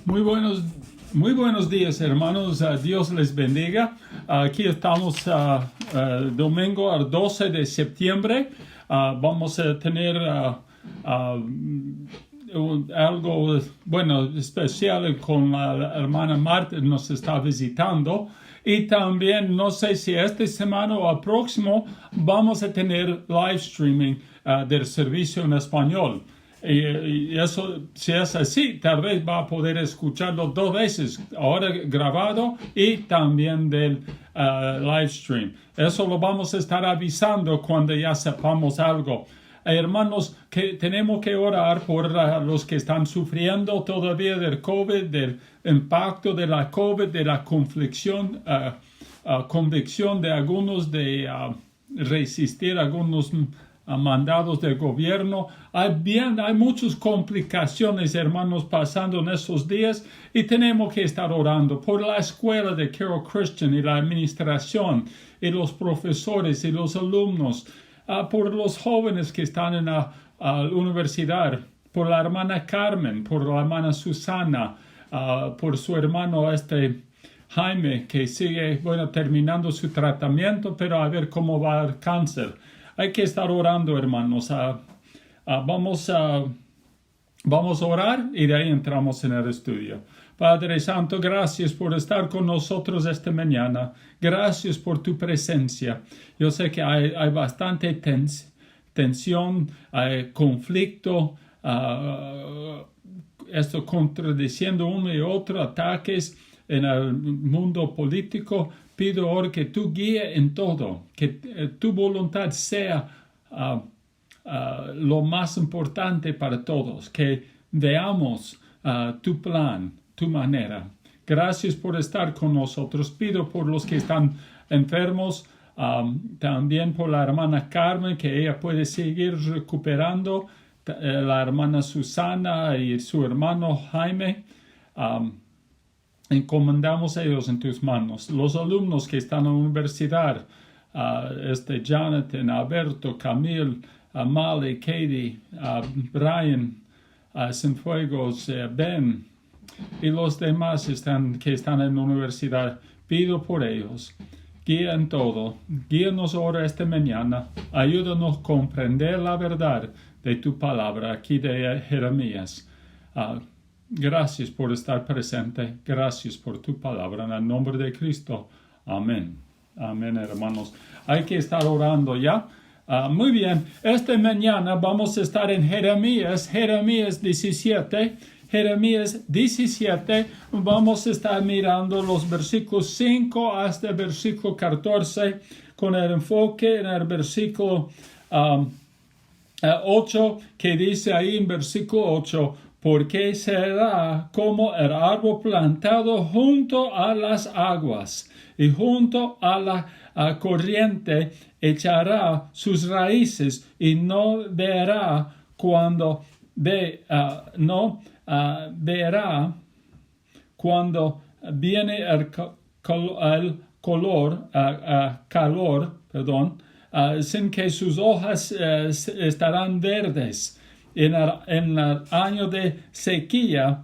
Muy buenos días, hermanos. Dios les bendiga. Aquí estamos domingo al 12 de septiembre. Vamos a tener algo, especial con la hermana Marta nos está visitando. Y también, no sé si esta semana o al próximo, vamos a tener live streaming del servicio en español. Y eso, si es así, tal vez va a poder escucharlo dos veces, ahora grabado y también del live stream. Eso lo vamos a estar avisando cuando ya sepamos algo. Hermanos, que tenemos que orar por los que están sufriendo todavía del COVID, del impacto de la COVID, de la convicción de algunos de resistir algunos mandados del gobierno. Hay muchas complicaciones, hermanos, pasando en estos días y tenemos que estar orando por la escuela de Carroll Christian y la administración y los profesores y los alumnos, por los jóvenes que están en la universidad, por la hermana Carmen, por la hermana Susana, por su hermano Jaime, que sigue, terminando su tratamiento, pero a ver cómo va el cáncer. Hay que estar orando, hermanos. Vamos a orar y de ahí entramos en el estudio. Padre Santo, gracias por estar con nosotros esta mañana. Gracias por tu presencia. Yo sé que hay bastante tensión, hay conflicto, esto contradiciendo uno y otro, ataques en el mundo político. Pido ahora que tú guíes en todo, que tu voluntad sea lo más importante para todos, que veamos tu plan, tu manera. Gracias por estar con nosotros. Pido por los que están enfermos, también por la hermana Carmen, que ella puede seguir recuperando, la hermana Susana y su hermano Jaime. Encomendamos a ellos en tus manos. Los alumnos que están en la universidad, Jonathan, Alberto, Camille, Mali, Katie, Brian, Cienfuegos, Ben, y los demás que están en la universidad, pido por ellos. Guía en todo. Guíanos ahora esta mañana. Ayúdanos a comprender la verdad de tu palabra aquí de Jeremías. Gracias por estar presente. Gracias por tu palabra. En el nombre de Cristo. Amén. Amén, hermanos. Hay que estar orando ya. Muy bien. Esta mañana vamos a estar en Jeremías 17. Jeremías 17. Vamos a estar mirando los versículos 5 hasta el versículo 14 con el enfoque en el versículo 8 que dice ahí en versículo 8. Porque será como el árbol plantado junto a las aguas y junto a la corriente echará sus raíces y no verá cuando viene el calor, sin que sus hojas estarán verdes. En el año de sequía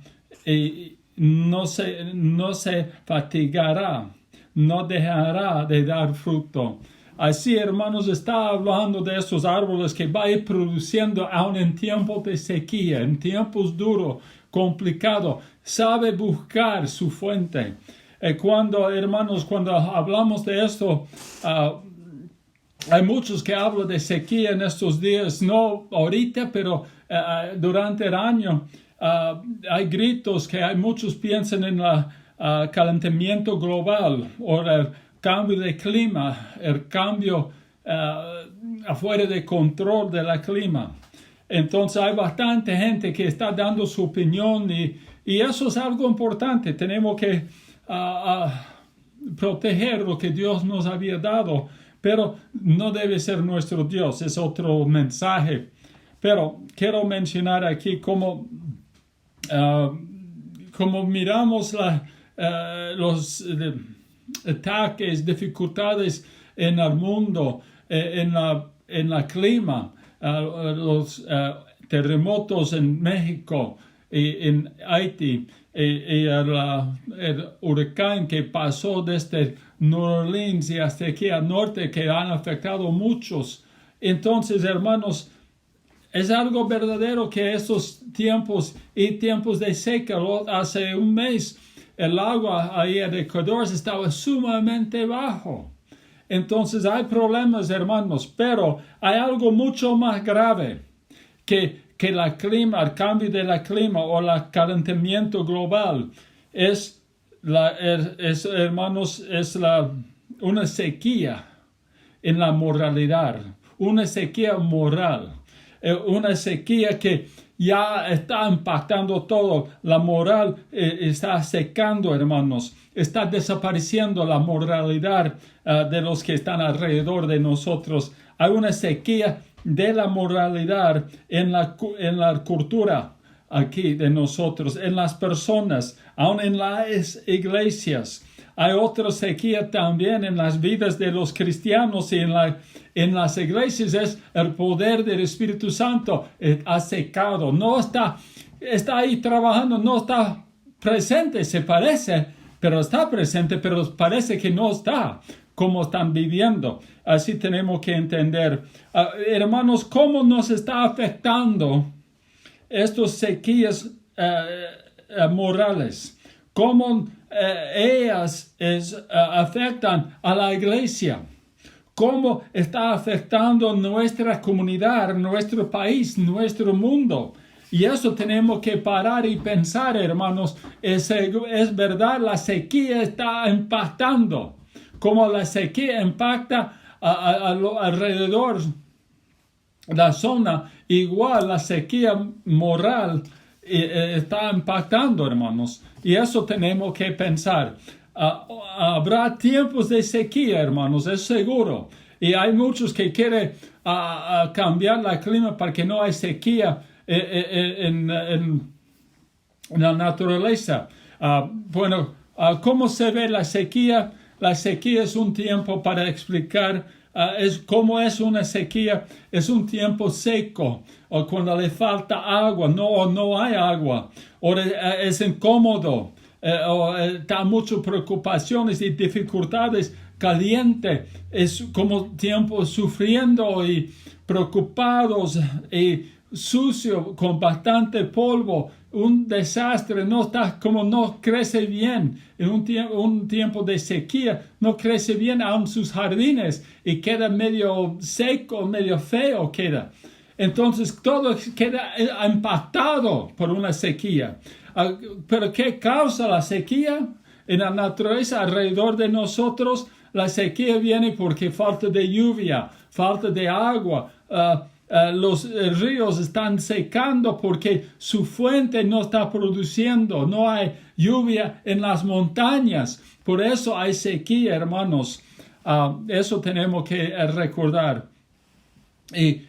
no se fatigará, no dejará de dar fruto. Así, hermanos, está hablando de estos árboles que va a ir produciendo aún en tiempos de sequía, en tiempos duros, complicados. Sabe buscar su fuente. Cuando hablamos de esto, hay muchos que hablan de sequía en estos días, no ahorita, pero durante el año. Hay gritos que muchos piensan en el calentamiento global o el cambio de clima, el cambio afuera de control del clima. Entonces hay bastante gente que está dando su opinión y eso es algo importante. Tenemos que proteger lo que Dios nos había dado. Pero no debe ser nuestro Dios, es otro mensaje. Pero quiero mencionar aquí cómo miramos los ataques, dificultades en el mundo, en la clima, los terremotos en México y en Haití, y el huracán que pasó desde New Orleans y hasta aquí al norte, que han afectado a muchos. Entonces, hermanos, es algo verdadero que estos tiempos y tiempos de seca, hace un mes, el agua ahí en Ecuador estaba sumamente bajo. Entonces hay problemas, hermanos, pero hay algo mucho más grave que el cambio del clima o el calentamiento global. Hermanos, una sequía en la moralidad, una sequía moral. Una sequía que ya está impactando todo. La moral está secando, hermanos. Está desapareciendo la moralidad de los que están alrededor de nosotros. Hay una sequía de la moralidad en la cultura aquí de nosotros, en las personas, aún en las iglesias. Hay otra sequía también en las vidas de los cristianos y en las iglesias. Es el poder del Espíritu Santo ha secado. No está ahí trabajando, no está presente, se parece, pero está presente, pero parece que no está como están viviendo. Así tenemos que entender. Hermanos, ¿cómo nos está afectando estas sequías morales? ¿Cómo ellas afectan a la iglesia? ¿Cómo está afectando nuestra comunidad, nuestro país, nuestro mundo? Y eso tenemos que parar y pensar, hermanos. Es verdad, la sequía está impactando. Como la sequía impacta alrededor de la zona, igual la sequía moral está impactando, hermanos. Y eso tenemos que pensar. Habrá tiempos de sequía, hermanos, es seguro. Y hay muchos que quieren cambiar el clima para que no haya sequía en la naturaleza. ¿Cómo se ve la sequía? La sequía es un tiempo para explicar cómo es una sequía. Es un tiempo seco, o cuando le falta agua, no hay agua, o es incómodo, o está muchas preocupaciones y dificultades, caliente. Es como tiempo sufriendo y preocupados y sucio, con bastante polvo, un desastre, no crece bien. En un tiempo de sequía no crece bien aún sus jardines y queda medio seco, medio feo queda. Entonces todo queda impactado por una sequía. ¿Pero qué causa la sequía? En la naturaleza alrededor de nosotros, la sequía viene porque falta de lluvia, falta de agua. Los ríos están secando porque su fuente no está produciendo, no hay lluvia en las montañas, por eso hay sequía, hermanos. Eso tenemos que recordar. Y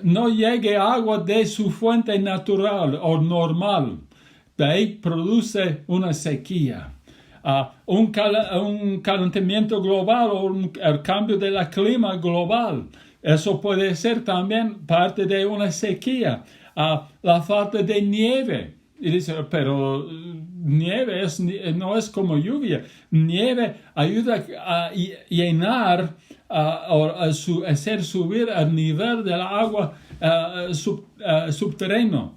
no llegue agua de su fuente natural o normal, de ahí produce una sequía. Un calentamiento global o el cambio del clima global. Eso puede ser también parte de una sequía. La falta de nieve. Y dice, pero nieve no es como lluvia. Nieve ayuda a llenar o hacer subir el nivel del agua subterráneo.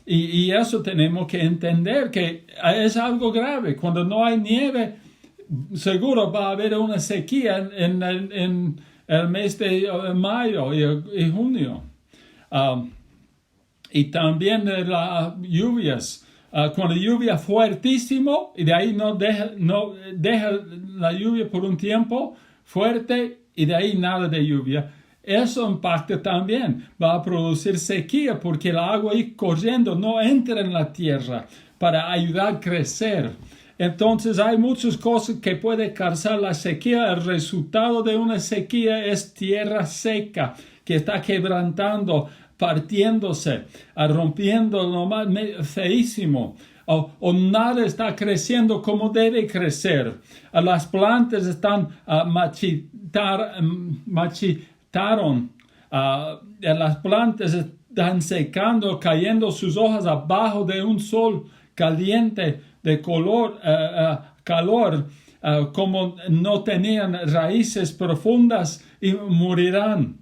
Y eso tenemos que entender que es algo grave. Cuando no hay nieve, seguro va a haber una sequía en el mes de mayo y junio. Y también las lluvias. Cuando lluvia fuertísimo y de ahí no deja la lluvia por un tiempo fuerte y de ahí nada de lluvia. Eso impacta también. Va a producir sequía porque el agua ahí corriendo no entra en la tierra para ayudar a crecer. Entonces hay muchas cosas que puede causar la sequía. El resultado de una sequía es tierra seca que está quebrantando, partiéndose, rompiendo lo más feísimo. O nada está creciendo como debe crecer. Las plantas están marchitaron. Las plantas están secando, cayendo sus hojas abajo de un sol caliente calor, como no tenían raíces profundas y morirán.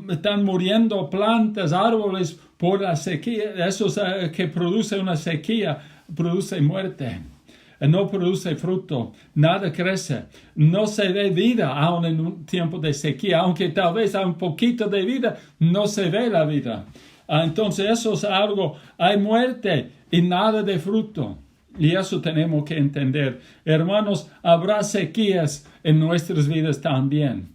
Están muriendo plantas, árboles por la sequía. Eso que produce una sequía, produce muerte. No produce fruto, nada crece, no se ve vida aún en un tiempo de sequía, aunque tal vez hay un poquito de vida, no se ve la vida. Entonces eso es algo, hay muerte y nada de fruto. Y eso tenemos que entender. Hermanos, habrá sequías en nuestras vidas también.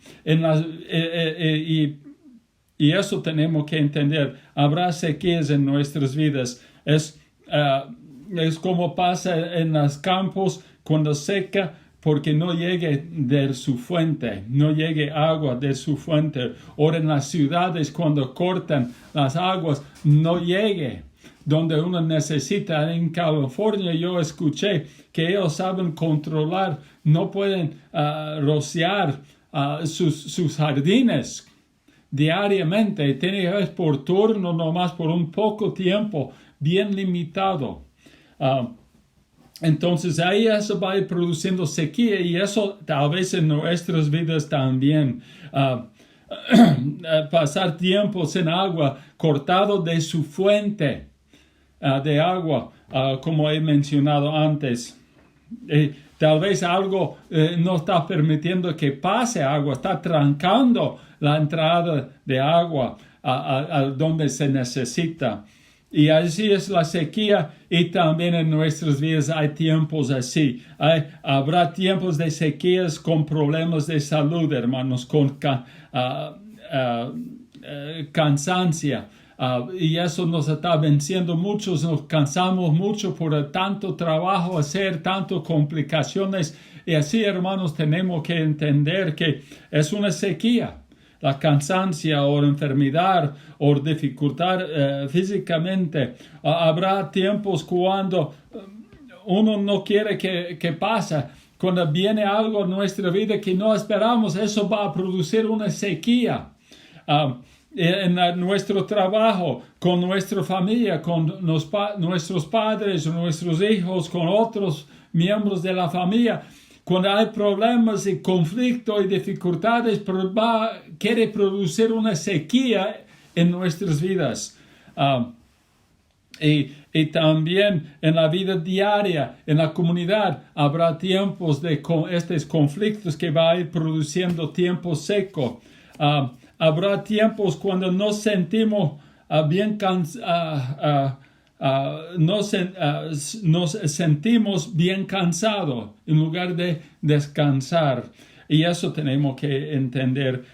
Y eso tenemos que entender. Habrá sequías en nuestras vidas. Es como pasa en los campos cuando seca, porque no llegue de su fuente, no llegue agua de su fuente. O en las ciudades cuando cortan las aguas, no llegue donde uno necesita. En California yo escuché que ellos saben controlar, no pueden rociar sus jardines diariamente. Tiene que ser por turno, nomás por un poco tiempo, bien limitado. Entonces ahí eso va a ir produciendo sequía, y eso tal vez en nuestras vidas también. Pasar tiempo sin agua, cortado de su fuente de agua, como he mencionado antes. Tal vez algo no está permitiendo que pase agua, está trancando la entrada de agua a donde se necesita. Y así es la sequía, y también en nuestras vidas hay tiempos así. Habrá tiempos de sequías con problemas de salud, hermanos, con cansancio. Y eso nos está venciendo. Muchos nos cansamos mucho por tanto trabajo hacer, tantas complicaciones. Y así, hermanos, tenemos que entender que es una sequía. La cansancio o enfermedad o dificultad físicamente. Habrá tiempos cuando uno no quiere que pase. Cuando viene algo en nuestra vida que no esperamos, eso va a producir una sequía. En nuestro trabajo, con nuestra familia, con nuestros padres, nuestros hijos, con otros miembros de la familia. Cuando hay problemas y conflictos y dificultades, quiere producir una sequía en nuestras vidas. Y también en la vida diaria, en la comunidad, habrá tiempos de estos conflictos que va a ir produciendo tiempo seco. Habrá tiempos cuando nos sentimos nos sentimos bien cansados en lugar de descansar. Y eso tenemos que entender.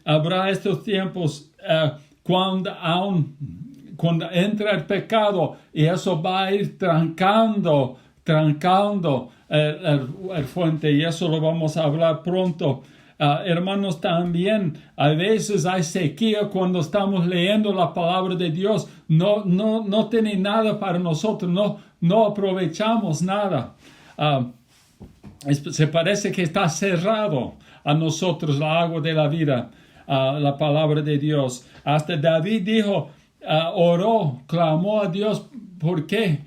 Habrá estos tiempos cuando entra el pecado, y eso va a ir trancando el fuente, y eso lo vamos a hablar pronto. Hermanos, también a veces hay sequía cuando estamos leyendo la palabra de Dios. No tiene nada para nosotros, no aprovechamos nada. Se parece que está cerrado a nosotros la agua de la vida, la palabra de Dios. Hasta David dijo, oró, clamó a Dios, ¿por qué?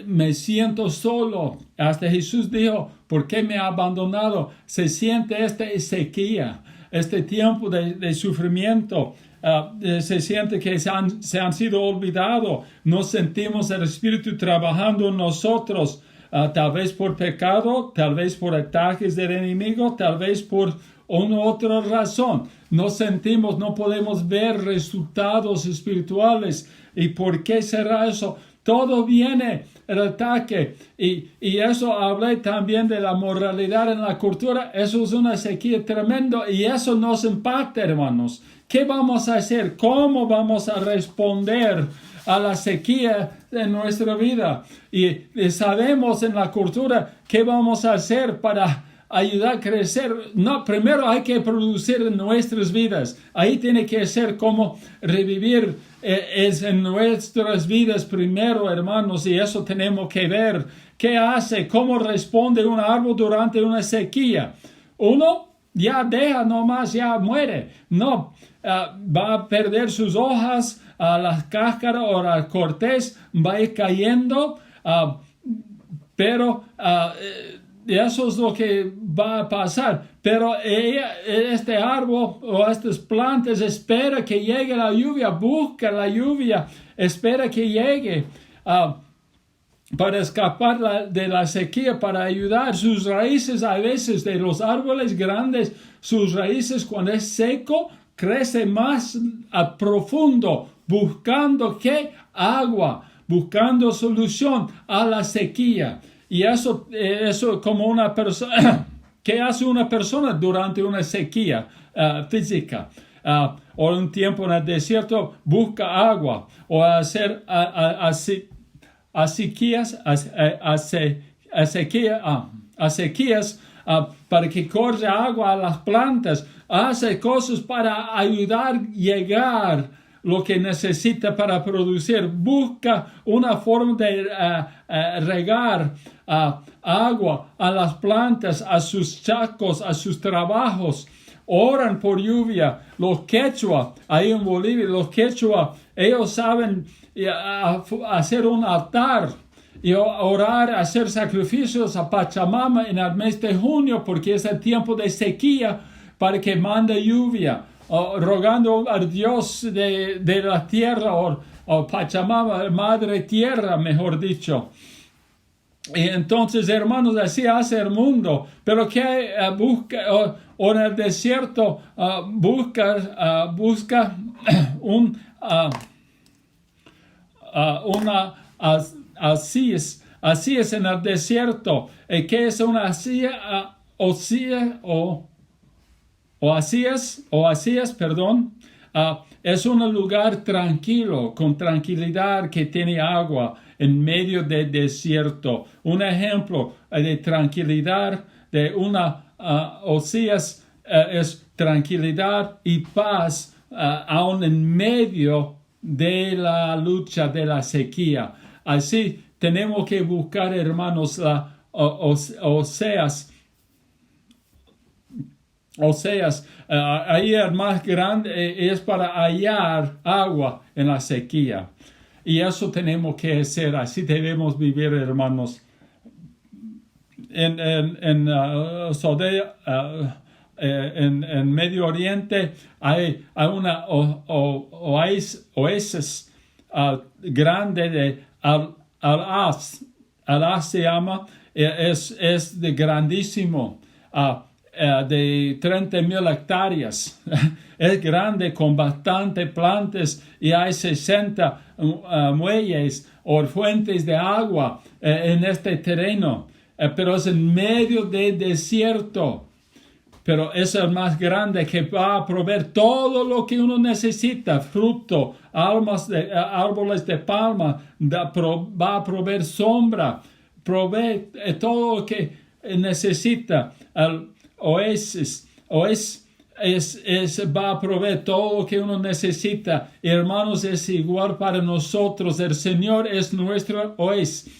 Me siento solo. Hasta Jesús dijo, ¿por qué me ha abandonado? Se siente esta sequía, este tiempo de sufrimiento. Se siente que se han sido olvidados. No sentimos el Espíritu trabajando en nosotros, tal vez por pecado, tal vez por ataques del enemigo, tal vez por una otra razón. No sentimos, no podemos ver resultados espirituales. ¿Y por qué será eso? Todo viene el ataque, y eso hablé también de la moralidad en la cultura. Eso es una sequía tremenda, y eso nos impacta, hermanos. ¿Qué vamos a hacer? ¿Cómo vamos a responder a la sequía en nuestra vida? Y sabemos en la cultura qué vamos a hacer para ayudar a crecer. No, primero hay que producir en nuestras vidas. Ahí tiene que ser como revivir es en nuestras vidas primero, hermanos, y eso tenemos que ver. ¿Qué hace? ¿Cómo responde un árbol durante una sequía? Uno ya deja nomás, ya muere. No, va a perder sus hojas, la cáscara o la corteza va a ir cayendo. pero eso es lo que va a pasar. Pero este árbol o estas plantas espera que llegue la lluvia, busca la lluvia, espera que llegue para escapar de la sequía, para ayudar. Sus raíces a veces de los árboles grandes, sus raíces cuando es seco, crece más a profundo, buscando ¿qué? Agua, buscando solución a la sequía. Y eso como una persona, ¿qué hace una persona durante una sequía física? O un tiempo en el desierto busca agua, o hacer sequías para que corra agua a las plantas, hace cosas para ayudar a llegar lo que necesita para producir, busca una forma de regar agua a las plantas, a sus chacos, a sus trabajos. Oran por lluvia. Los quechua, ahí en Bolivia, los quechua, ellos saben hacer un altar y orar, hacer sacrificios a Pachamama en el mes de junio, porque es el tiempo de sequía, para que mande lluvia, rogando al Dios de la tierra, o Pachamama, Madre Tierra, mejor dicho. Y entonces, hermanos, así hace el mundo. Pero que busca, o en el desierto, busca así es en el desierto. ¿Qué es una asía? Perdón. Es un lugar tranquilo, con tranquilidad, que tiene agua en medio del desierto. Un ejemplo de tranquilidad de una Osías es tranquilidad y paz aún en medio de la lucha de la sequía. Así tenemos que buscar, hermanos, Oseas, ahí el más grande es para hallar agua en la sequía. Y eso tenemos que hacer, así debemos vivir, hermanos. En Medio Oriente hay una oasis grande de Al-As. Al-As se llama, es de grandísimo, de 30,000 hectáreas. Es grande, con bastante plantas, y hay 60 muelles o fuentes de agua en este terreno. Pero es en medio del desierto. Pero es el más grande, que va a proveer todo lo que uno necesita: fruto, árboles de palma, va a proveer sombra, provee todo lo que necesita. El oasis va a proveer todo lo que uno necesita. Y, hermanos, es igual para nosotros. El Señor es nuestro oasis,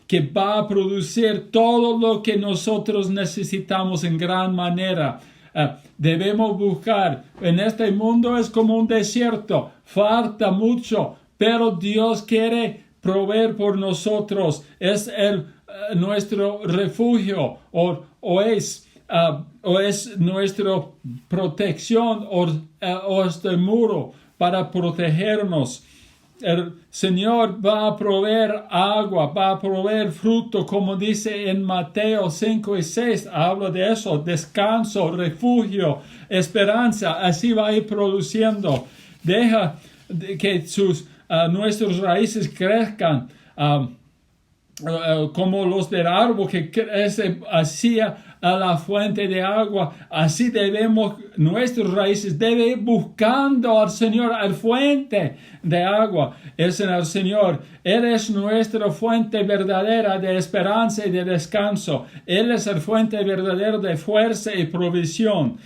que va a producir todo lo que nosotros necesitamos en gran manera. Debemos buscar. En este mundo es como un desierto, falta mucho, pero Dios quiere proveer por nosotros. Es nuestro refugio, o es nuestra protección, o este muro para protegernos. El Señor va a proveer agua, va a proveer fruto, como dice en Mateo 5 y 6, habla de eso: descanso, refugio, esperanza. Así va a ir produciendo. Deja que nuestras raíces crezcan como los del árbol que crece hacia la fuente de agua. Así nuestras raíces deben ir buscando al Señor, al fuente de agua. Es en el Señor. Él es nuestra fuente verdadera de esperanza y de descanso. Él es el fuente verdadera de fuerza y provisión.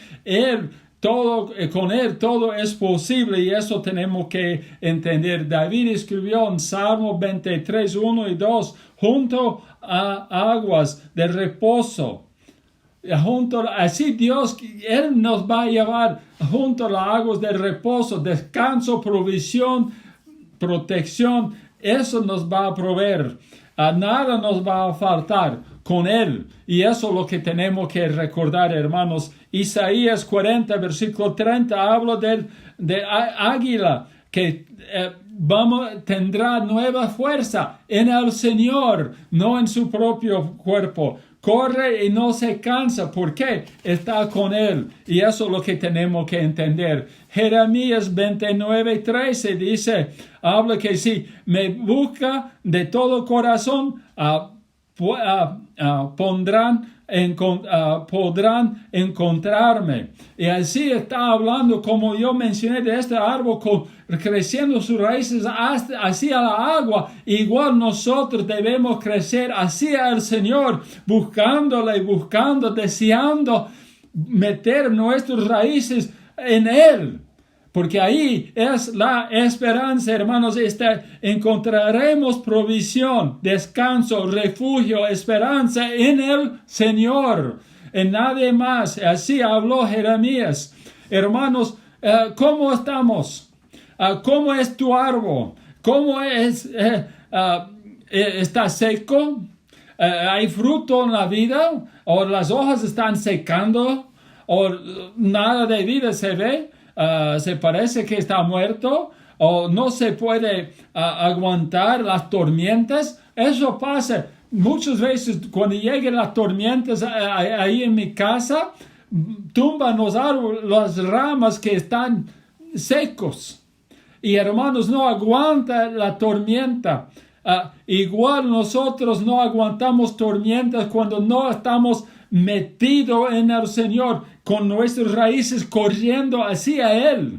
Con Él todo es posible, y eso tenemos que entender. David escribió en Salmo 23, 1 y 2, junto a aguas de reposo. Así Dios, Él nos va a llevar junto a las aguas de reposo, descanso, provisión, protección. Eso nos va a proveer. Nada nos va a faltar con Él. Y eso es lo que tenemos que recordar, hermanos. Isaías 40, versículo 30, habla de águila que tendrá nueva fuerza en el Señor, no en su propio cuerpo. Corre y no se cansa. ¿Por qué? Está con Él. Y eso es lo que tenemos que entender. Jeremías 29:13 dice, habla que si me busca de todo corazón, podrán encontrarme. Y así está hablando, como yo mencioné, de este árbol creciendo sus raíces hacia la agua. Igual nosotros debemos crecer hacia el Señor, buscándole, deseando meter nuestras raíces en Él. Porque ahí es la esperanza, hermanos. Encontraremos provisión, descanso, refugio, esperanza en el Señor, en nadie más. Así habló Jeremías. Hermanos, ¿cómo estamos? ¿Cómo es tu árbol? ¿Cómo es? ¿Está seco? ¿Hay fruto en la vida? ¿O las hojas están secando? ¿O nada de vida se ve? Se parece que está muerto, o no se puede aguantar las tormentas. Eso pasa muchas veces cuando llegan las tormentas ahí en mi casa, tumban los árboles, las ramas que están secos. Y hermanos, no aguanta la tormenta. Igual nosotros no aguantamos tormentas cuando no estamos metidos en el Señor, con nuestras raíces corriendo hacia Él.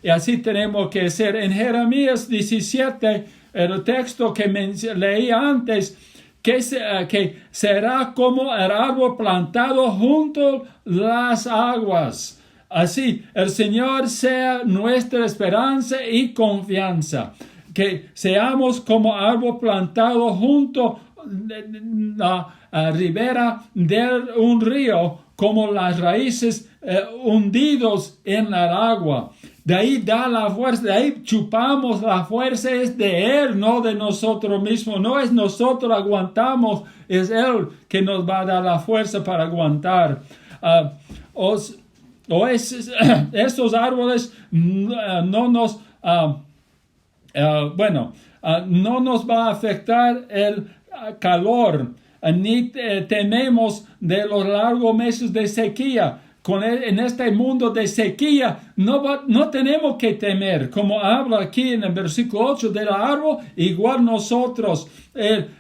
Y así tenemos que ser. En Jeremías 17, el texto que leí antes, que será como el árbol plantado junto a las aguas. Así, el Señor sea nuestra esperanza y confianza. Que seamos como árbol plantado junto a ribera de un río, como las raíces hundidos en el agua. De ahí da la fuerza, de ahí chupamos la fuerza, es de Él, no de nosotros mismos. No es nosotros aguantamos, es Él que nos va a dar la fuerza para aguantar. Estos árboles no nos no nos va a afectar el calor, ni tememos de los largos meses de sequía. En este mundo de sequía no tenemos que temer, como habla aquí en el versículo 8 del árbol. Igual nosotros,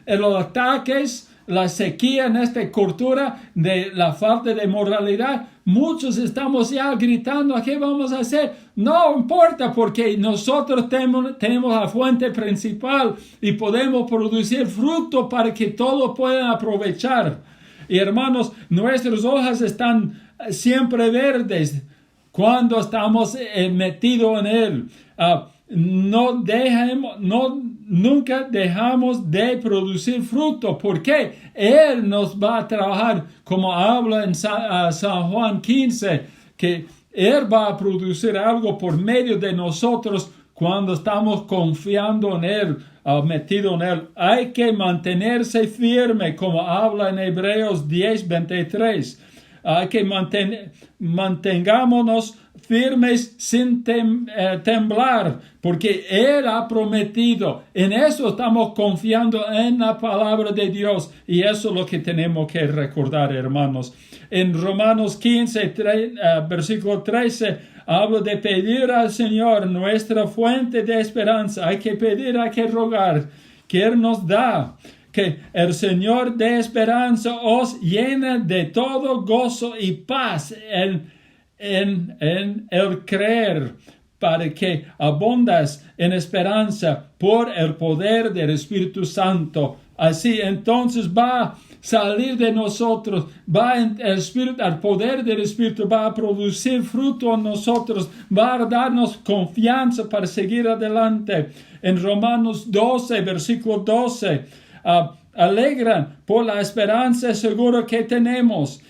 los ataques, la sequía en esta cultura de la falta de moralidad, muchos estamos ya gritando, ¿qué vamos a hacer? No importa, porque nosotros tenemos la fuente principal y podemos producir fruto para que todos puedan aprovechar. Y hermanos, nuestras hojas están siempre verdes cuando estamos metidos en Él. Nunca dejamos de producir fruto, porque Él nos va a trabajar, como habla en San Juan 15, que Él va a producir algo por medio de nosotros cuando estamos confiando en Él, metido en Él. Hay que mantenerse firme, como habla en Hebreos 10:23. Hay que mantengámonos firmes sin temblar, porque Él ha prometido. En eso estamos confiando, en la palabra de Dios, y eso es lo que tenemos que recordar, hermanos. En Romanos 15, versículo 13, hablo de pedir al Señor, nuestra fuente de esperanza. Hay que pedir, hay que rogar, que Él nos da. Que el Señor de esperanza os llene de todo gozo y paz en el creer, para que abundas en esperanza por el poder del Espíritu Santo. Así entonces va a salir de nosotros, el poder del Espíritu va a producir fruto en nosotros, va a darnos confianza para seguir adelante. En Romanos 12, versículo 12, alegran por la esperanza segura que tenemos.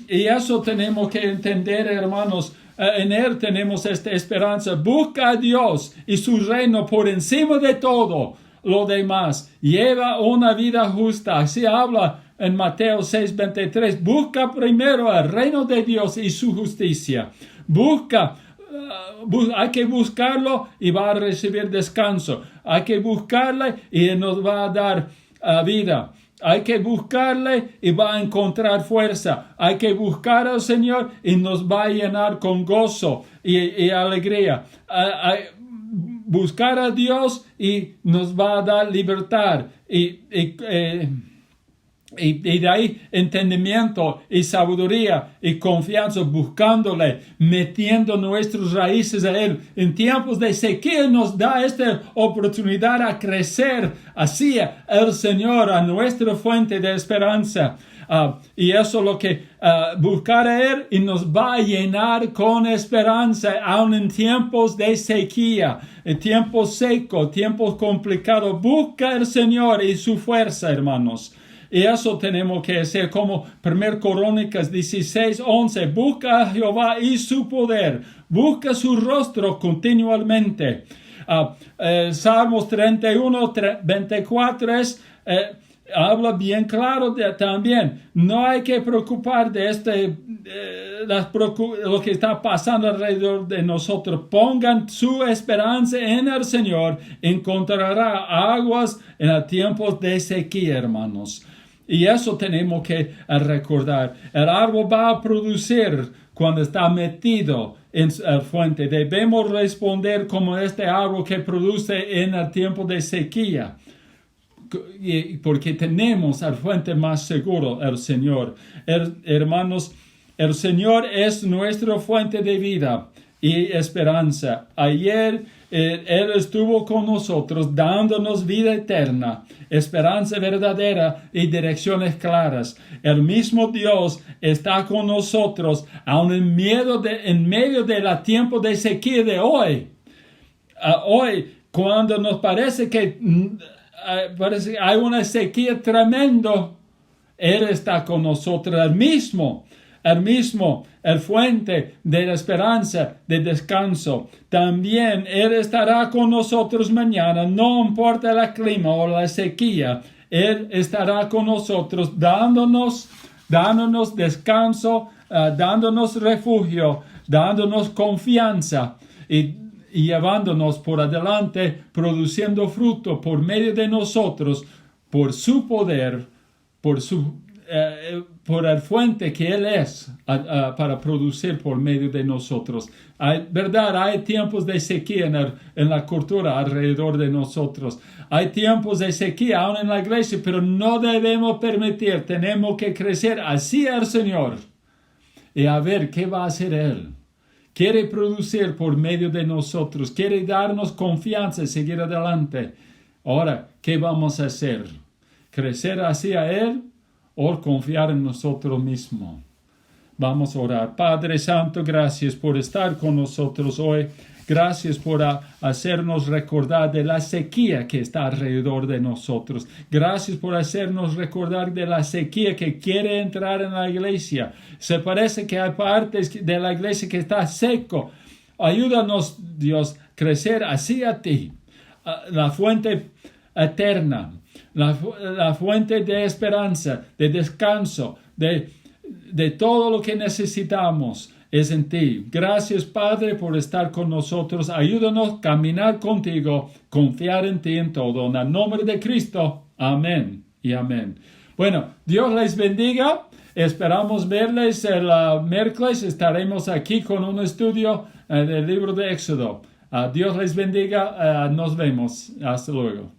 Y eso tenemos que entender, hermanos. En Él tenemos esta esperanza. Busca a Dios y su reino por encima de todo. lo demás. Lleva una vida justa. Así habla en Mateo 6:23. Busca primero el reino de Dios y su justicia. Hay que buscarlo y va a recibir descanso. Hay que buscarle y nos va a dar vida. Hay que buscarle y va a encontrar fuerza. Hay que buscar al Señor y nos va a llenar con gozo y alegría. Buscar a Dios y nos va a dar libertad y de ahí entendimiento y sabiduría y confianza, buscándole, metiendo nuestras raíces a Él. En tiempos de sequía nos da esta oportunidad a crecer hacia el Señor, a nuestra fuente de esperanza. Y eso es lo que buscar a Él y nos va a llenar con esperanza, aun en tiempos de sequía, en tiempos secos, tiempos complicados. Busca al Señor y su fuerza, hermanos. Y eso tenemos que hacer, como 1 Crónicas 16:11. Busca a Jehová y su poder. Busca su rostro continuamente. Salmos 31:24 habla bien claro también. No hay que preocupar de lo que está pasando alrededor de nosotros. Pongan su esperanza en el Señor. Encontrará aguas en el tiempo de sequía, hermanos. Y eso tenemos que recordar. El árbol va a producir cuando está metido en la fuente. Debemos responder como este árbol que produce en el tiempo de sequía. Porque tenemos la fuente más seguro, el Señor. Hermanos, el Señor es nuestra fuente de vida y esperanza. Ayer Él estuvo con nosotros dándonos vida eterna, esperanza verdadera y direcciones claras. El mismo Dios está con nosotros aun en medio del tiempo de sequía de hoy. Hoy, cuando nos parece que hay una sequía tremenda, Él está con nosotros, el fuente de la esperanza, de descanso. También Él estará con nosotros mañana, no importa el clima o la sequía. Él estará con nosotros dándonos descanso, dándonos refugio, dándonos confianza y llevándonos por adelante, produciendo fruto por medio de nosotros, por su poder, por el fuente que Él es para producir por medio de nosotros. Hay tiempos de sequía en la cultura alrededor de nosotros. Hay tiempos de sequía aún en la iglesia, pero no debemos permitir. Tenemos que crecer hacia el Señor y a ver qué va a hacer Él. Quiere producir por medio de nosotros. Quiere darnos confianza y seguir adelante. Ahora, ¿qué vamos a hacer? ¿Crecer hacia Él o confiar en nosotros mismos? Vamos a orar. Padre Santo, gracias por estar con nosotros hoy. Gracias por hacernos recordar de la sequía que está alrededor de nosotros. Gracias por hacernos recordar de la sequía que quiere entrar en la iglesia. Se parece que hay partes de la iglesia que está seco. Ayúdanos, Dios, a crecer hacia ti, la fuente eterna, la fuente de esperanza, de descanso, de todo lo que necesitamos. Es en ti. Gracias, Padre, por estar con nosotros. Ayúdanos a caminar contigo, confiar en ti en todo. En el nombre de Cristo. Amén y amén. Bueno, Dios les bendiga. Esperamos verles el miércoles. Estaremos aquí con un estudio del libro de Éxodo. Dios les bendiga. Nos vemos. Hasta luego.